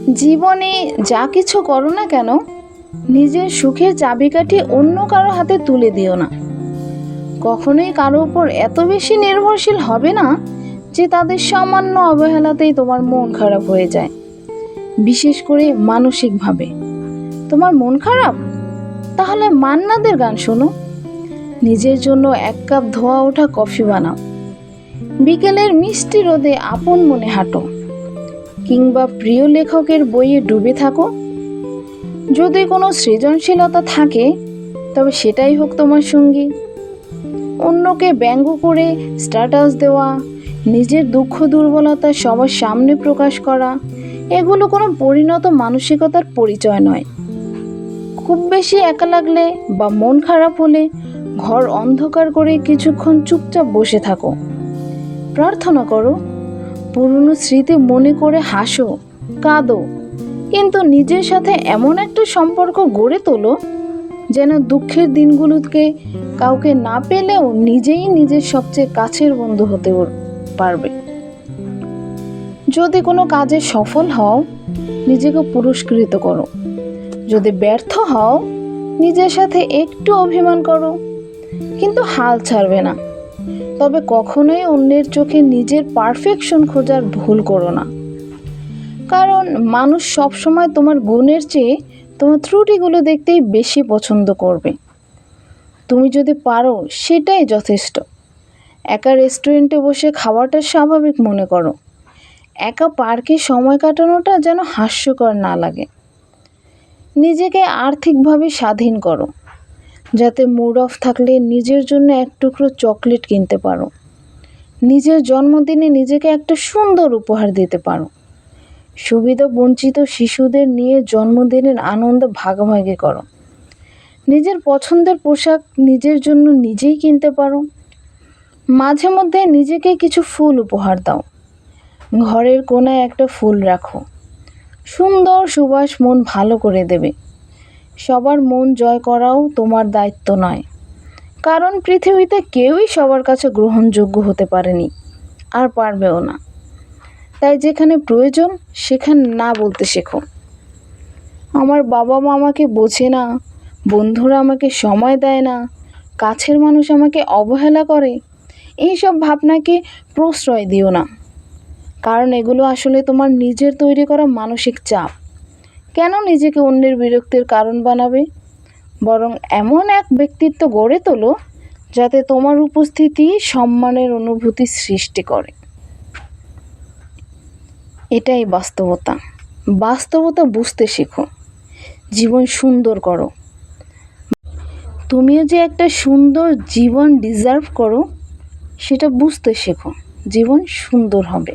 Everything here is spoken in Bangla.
জীবনে যা কিছু করো না কেন, নিজের সুখের চাবিকাঠি অন্য কারো হাতে তুলে দিও না। কখনোই কারো উপর এত বেশি নির্ভরশীল হবে না যে তাদের সামান্য অবহেলাতেই তোমার মন খারাপ হয়ে যায়। বিশেষ করে মানসিকভাবে তোমার মন খারাপ, তাহলে মান্নাদের গান শোনো, নিজের জন্য 1 কাপ ধোয়া ওঠা কফি বানাও, বিকেলের মিষ্টি রোদে আপন মনে হাঁটো, কিংবা প্রিয় লেখকের বইয়ে ডুবে থাকো। যদি কোনো সৃজনশীলতা থাকে তবে সেটাই হোক তোমার সঙ্গী। অন্যকে ব্যঙ্গ করে স্ট্যাটাস দেওয়া, নিজের দুঃখ দুর্বলতা সবার সামনে প্রকাশ করা, এগুলো কোনো পরিণত মানসিকতার পরিচয় নয়। খুব বেশি একা লাগলে বা মন খারাপ হলে ঘর অন্ধকার করে কিছুক্ষণ চুপচাপ বসে থাকো, প্রার্থনা করো, পুরনো স্মৃতি মনে করে হাসো, কাঁদো, কিন্তু নিজের সাথে এমন একটা সম্পর্ক গড়ে তোলো যেন দুঃখের দিনগুলোকে কাউকে না পেলেও নিজেই নিজের সবচেয়ে কাছের বন্ধু হতে পারবে। যদি কোনো কাজে সফল হও, নিজেকে পুরস্কৃত করো। যদি ব্যর্থ হও, নিজের সাথে একটু অভিমান করো, কিন্তু হাল ছাড়বে না। তবে কখনোই অন্যের চোখে নিজের পারফেকশন খোঁজার ভুল করো না, কারণ মানুষ সবসময় তোমার গুণের চেয়ে তোমার ত্রুটিগুলো দেখতেই বেশি পছন্দ করবে। তুমি যদি পারো সেটাই যথেষ্ট। একা রেস্টুরেন্টে বসে খাওয়াটা স্বাভাবিক মনে করো, একা পার্কে সময় কাটানোটা যেন হাস্যকর না লাগে। নিজেকে আর্থিকভাবে স্বাধীন করো, যাতে মুড অফ থাকলে নিজের জন্য 1 টুকরো চকলেট কিনতে পারো, নিজের জন্মদিনে নিজেকে একটা সুন্দর উপহার দিতে পারো। সুবিধা বঞ্চিত শিশুদের নিয়ে জন্মদিনের আনন্দ ভাগাভাগি করো। নিজের পছন্দের পোশাক নিজের জন্য নিজেই কিনতে পারো। মাঝে মধ্যে নিজেকে কিছু ফুল উপহার দাও। ঘরের কোণায় একটা ফুল রাখো, সুন্দর সুবাস মন ভালো করে দেবে। সবার মন জয় করাও তোমার দায়িত্ব নয়, কারণ পৃথিবীতে কেউই সবার কাছে গ্রহণযোগ্য হতে পারেনি, আর পারবেও না। তাই যেখানে প্রয়োজন সেখানে না বলতে শেখো। আমার বাবা মা আমাকে বোঝে না, বন্ধুরা আমাকে সময় দেয় না, কাছের মানুষ আমাকে অবহেলা করে, এইসব ভাবনাকে প্রশ্রয় দিও না, কারণ এগুলো আসলে তোমার নিজের তৈরি করা মানসিক চাপ। কেন নিজেকে অন্যের বিরক্তির কারণ বানাবে? বরং এমন এক ব্যক্তিত্ব গড়ে তোলো যাতে তোমার উপস্থিতি সম্মানের অনুভূতি সৃষ্টি করে। এটাই বাস্তবতা। বাস্তবতা বুঝতে শেখো, জীবন সুন্দর করো। তুমিও যে একটা সুন্দর জীবন ডিজার্ভ করো সেটা বুঝতে শেখো, জীবন সুন্দর হবে।